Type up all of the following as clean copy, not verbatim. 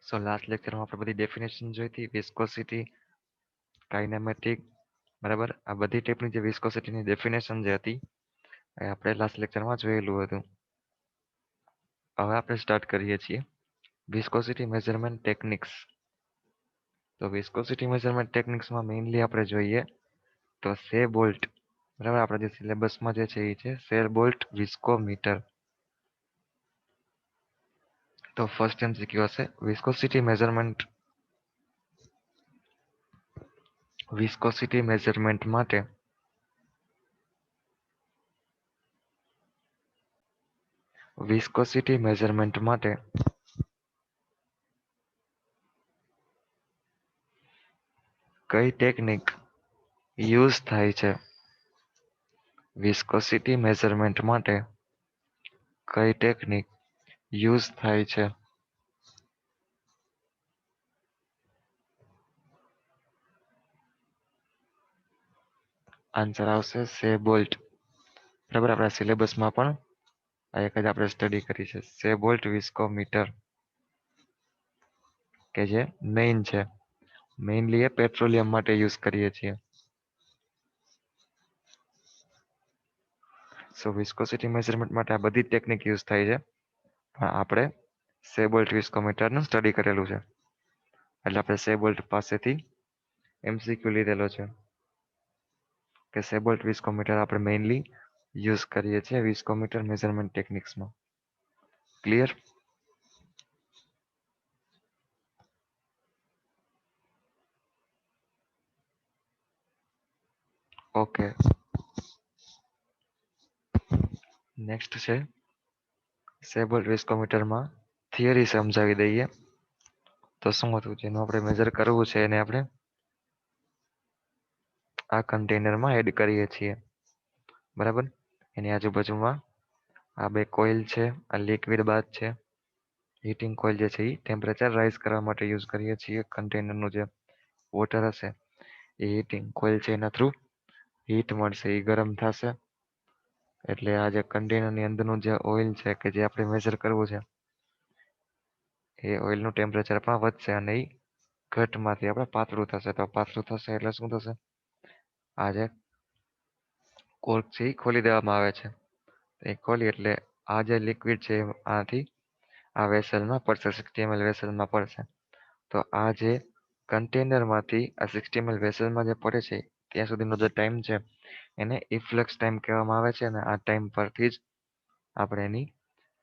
સો last લેક્ચરમાં આપણે બધી ડેફિનેશન જોઈ હતી, વિસ્કોસિટી, કાઇનેમેટિક, બરાબર. આ બધી ટાઈપની જે વિસ્કોસિટીની ડેફિનેશન જે હતી એ આપણે લાસ્ટ લેક્ચરમાં જોયેલું હતું. હવે આપણે સ્ટાર્ટ કરીએ છીએ વિસ્કોસિટી મેઝરમેન્ટ ટેકનિક્સ. તો વિસ્કોસિટી મેઝરમેન્ટ ટેકનિક્સમાં મેઇનલી આપણે જોઈએ તો સેબોલ્ટ, બરાબર. આપણા જે સિલેબસમાં જે છે એ છે સેરબોલ્ટ વિસ્કોમીટર. તો ફર્સ્ટ MCQ હશે વિસ્કોસિટી મેઝરમેન્ટ. વિસ્કોસિટી મેઝરમેન્ટ માટે વિસ્કોસિટી મેઝરમેન્ટ માટે કઈ ટેકનિક યુઝ થાય છે? વિસ્કોસિટી મેઝરમેન્ટ માટે કઈ ટેકનિક યુઝ થાય છે? આન્સર આવશે સેબોલ્ટ, બરાબર. આપણા સિલેબસમાં પણ આ એક જ આપણે સ્ટડી કરી છે સેબોલ્ટ વિસ્કોમીટર, કે જે મેઇન છે. મેઇનલી એ પેટ્રોલિયમ માટે યુઝ કરીએ છીએ. સો વિસ્કોસિટી મેઝરમેન્ટ માટે આ બધી ટેકનિક યુઝ થાય છે, પણ આપણે સેબોલ્ટ વિસ્કોમીટરનું સ્ટડી કરેલું છે એટલે આપણે સેબોલ્ટ પાસેથી MCQ લીધેલો છે કે સેબોલ્ટ વિસ્કોમીટર આપણે મેઇનલી યુઝ કરીએ છીએ viscometer measurement ટેકનિક્સમાં. Clear? Okay, next છે સેબોલ્ટ વિસ્કોમીટરમાં થિયરી સમજાવી દઈએ. તો શું હતું, જેનું આપણે મેજર કરવું છે એને આપણે આ કન્ટેનરમાં એડ કરીએ છીએ, બરાબર. એની આજુબાજુમાં આ બે કોઇલ છે, આ લિક્વિડ બાથ છે. હીટિંગ કોઇલ જે છે એ ટેમ્પરેચર રાઇઝ કરવા માટે યુઝ કરીએ છીએ. કન્ટેનરનું જે વોટર હશે એ હીટિંગ કોઇલ છે એના થ્રુ હીટ મળશે, એ ગરમ થશે એટલે આ જે કન્ટેનરની અંદરનું જે ઓઇલ છે કે જે આપણે મેજર કરવું છે એ ઓઇલનું ટેમ્પરેચર પણ વધશે અને એ ઘટમાંથી આપણે પાતળું થશે. તો પાતળું થશે એટલે શું થશે, આ જે કોર્ક છે એ ખોલી દેવામાં આવે છે. એ ખોલી એટલે આ જે લિક્વિડ છે આથી આ વેસલમાં પડશે, 60 ml વેસલમાં પડશે. તો આ જે કન્ટેનરમાંથી આ 60 ml વેસલમાં જે પડે છે ત્યાં સુધીનો જે ટાઈમ છે એને ઇફ્લક્સ ટાઈમ કહેવામાં આવે છે. અને આ ટાઈમ પરથી જ આપણે એની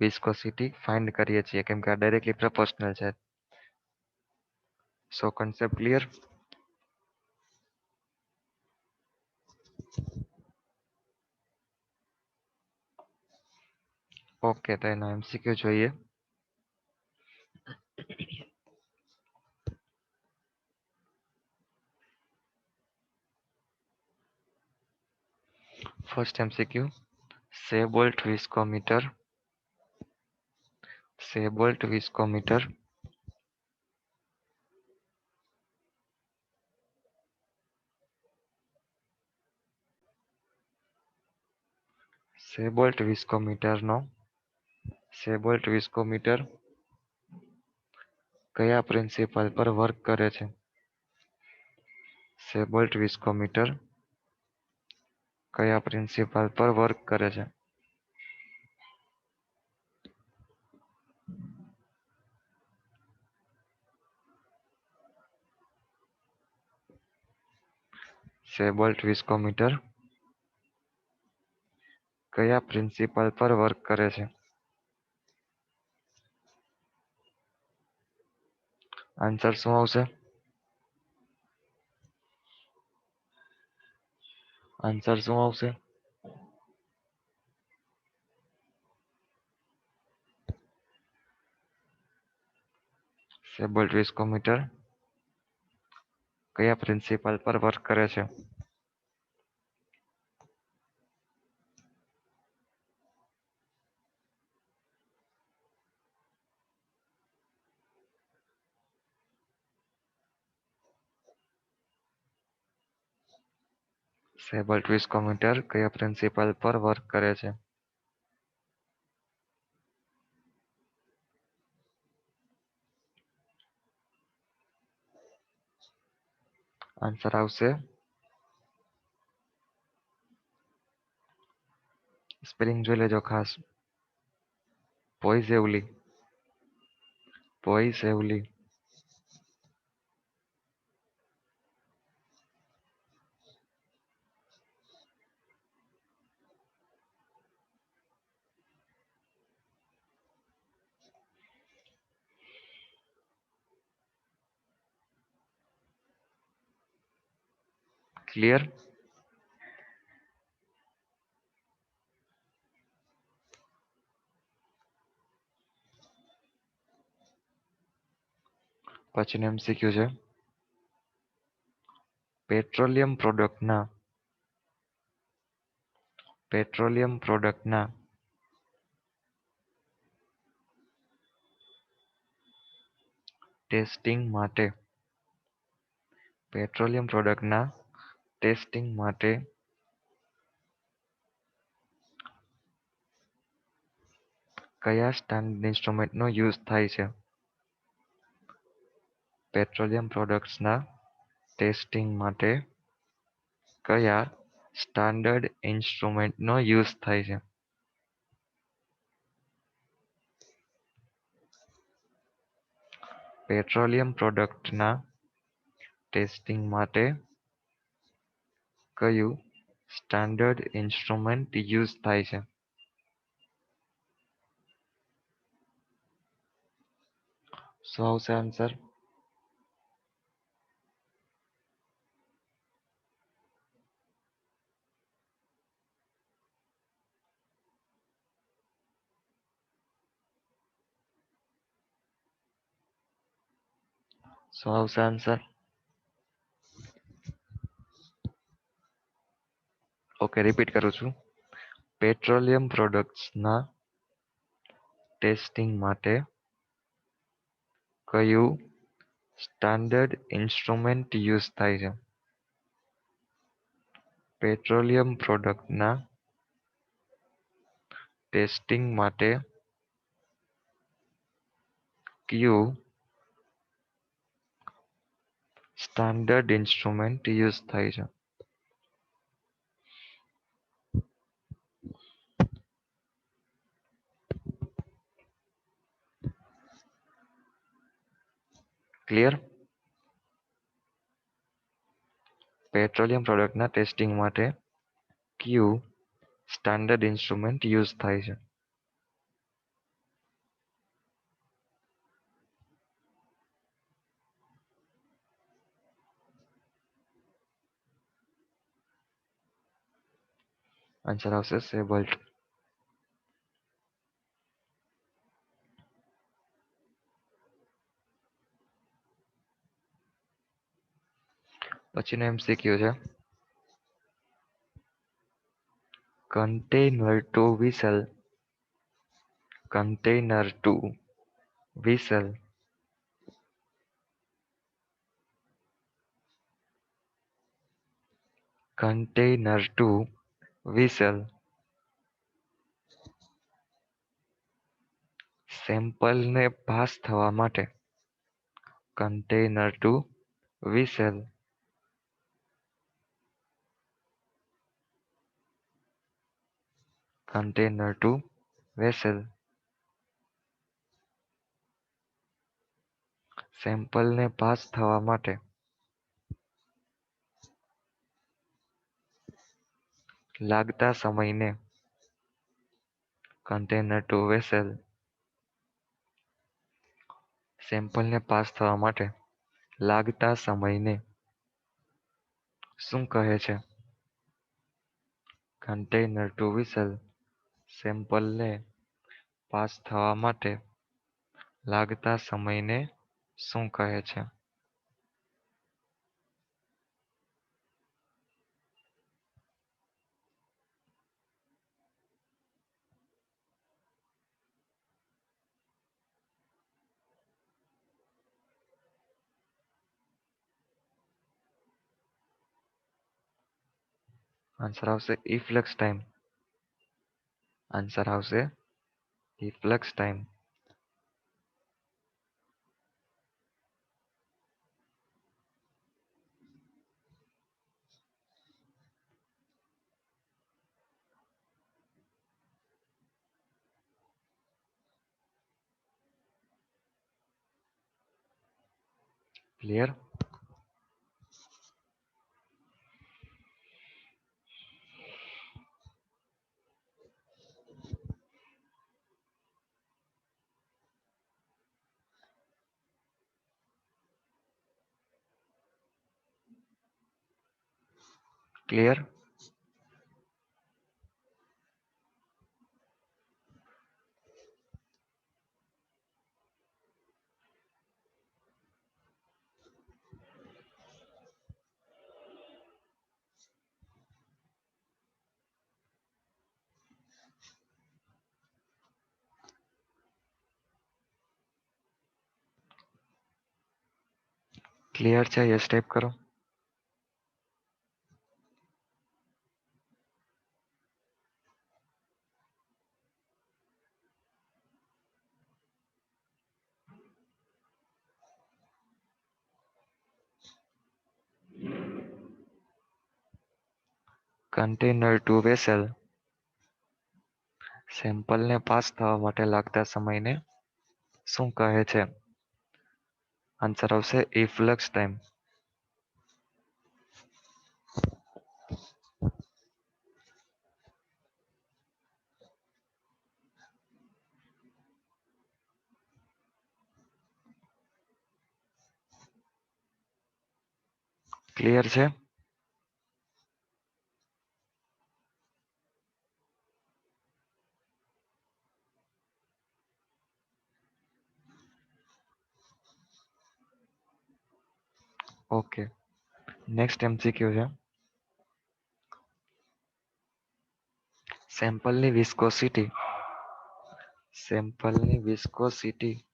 વિસ્કોસિટી ફાઇન્ડ કરીએ છીએ, કેમ કે આ ડાયરેક્ટલી પ્રપોર્શનલ છે. સો કન્સેપ્ટ ક્લિયર? ઓકે, તો એનો MCQ જોઈએ. First MCQ, સેબોલ્ટ viscometer. સેબોલ્ટ viscometer સેબોલ્ટ વિસ્કોમીટરનો સેબોલ્ટ viscometer કયા પ્રિન્સિપલ પર વર્ક કરે છે? સેબોલ્ટ વિસ્કોમીટર કયા પ્રિન્સિપલ પર વર્ક કરે છે? સેબોલ્ટ વિસ્કોમીટર કયા પ્રિન્સિપલ પર વર્ક કરે છે? આન્સર શું આવશે? આન્સર શું આવશે? સેબોલ્ટ વિસ્કોમીટર કયા પ્રિન્સિપલ પર વર્ક કરે છે? સેબોલ્ટ વિસ્કોમીટર કયા પ્રિન્સિપલ પર વર્ક કરે છે? આન્સર આવશે સ્પેલિંગ જોઈ લેજો ખાસ. પોઈઝેવલી. પોઈઝેવલી. ક્લિયર? પછીનું MCQ છે પેટ્રોલિયમ પ્રોડક્ટના ટેસ્ટિંગ માટે કયા સ્ટાન્ડર્ડ ઇન્સ્ટ્રુમેન્ટનો યુઝ થાય છે? પેટ્રોલિયમ પ્રોડક્ટ્સના ટેસ્ટિંગ માટે કયા સ્ટાન્ડર્ડ ઇન્સ્ટ્રુમેન્ટનો યુઝ થાય છે? પેટ્રોલિયમ પ્રોડક્ટના ટેસ્ટિંગ માટે કયું સ્ટાન્ડર્ડ ઇન્સ્ટ્રુમેન્ટ યુઝ થાય છે? શું આવશે આન્સર? શું આવશે આન્સર? ઓકે, રિપીટ કરું છું. પેટ્રોલિયમ પ્રોડક્ટ્સના ટેસ્ટિંગ માટે કયું સ્ટાન્ડર્ડ ઇન્સ્ટ્રુમેન્ટ યુઝ થાય છે? પેટ્રોલિયમ પ્રોડક્ટના ટેસ્ટિંગ માટે કયું સ્ટાન્ડર્ડ ઇન્સ્ટ્રુમેન્ટ યુઝ થાય છે? ક્લિયર? પેટ્રોલિયમ પ્રોડક્ટના ટેસ્ટિંગ માટે કયું સ્ટાન્ડર્ડ ઇન્સ્ટ્રુમેન્ટ યુઝ થાય છે? આન્સર આવશે સેબલ્ટ. પછીનો MCQ છે container to whistle સેમ્પલને પાસ થવા માટે container to whistle સેમ્પલને પાસ થવા માટે લાગતા સમયને container to vessel સેમ્પલને પાસ થવા માટે લાગતા સમયને શું કહે છે? container to vessel સેમ્પલને પાસ થવા માટે લાગતા સમયને શું કહે છે? આન્સર આવશે ઇફ્લક્સ ટાઈમ. આન્સર આવશે ઇફ્લક્સ ટાઈમ. ક્લિયર? ક્લિયર? ક્લિયર છે? યસ ટાઈપ કરો. કન્ટેનર ટુ વેસલ સેમ્પલને પાસ થવા માટે લાગતા સમયને શું કહે છે? આન્સર આવશે ઇફ્લક્સ ટાઈમ. ક્લિયર છે? ઓકે. નેક્સ્ટ MCQ છે. સેમ્પલની વિસ્કોસિટી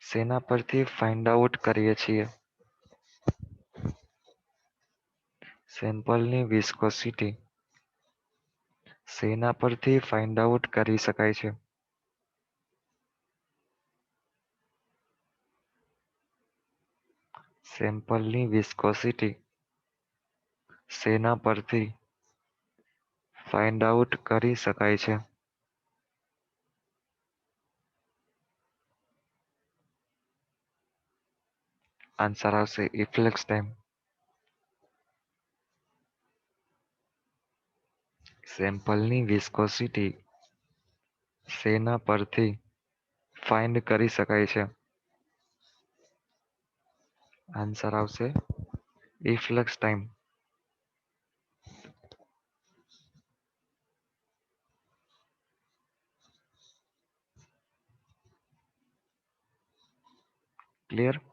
શેના પરથી ફાઇન્ડ આઉટ કરીએ છીએ? સેમ્પલની વિસ્કોસિટી શેના પરથી ફાઇન્ડ આઉટ કરી શકાય છે? સેમ્પલની વિસ્કોસિટી શેના પરથી ફાઇન્ડ આઉટ કરી શકાય છે? આન્સર આવશે ઇફ્લક્સ ટાઈમ. સેમ્પલની વિસ્કોસિટી શેના પરથી ફાઇન્ડ કરી શકાય છે? આન્સર આવશે ઇફ્લક્સ ટાઈમ. ક્લિયર?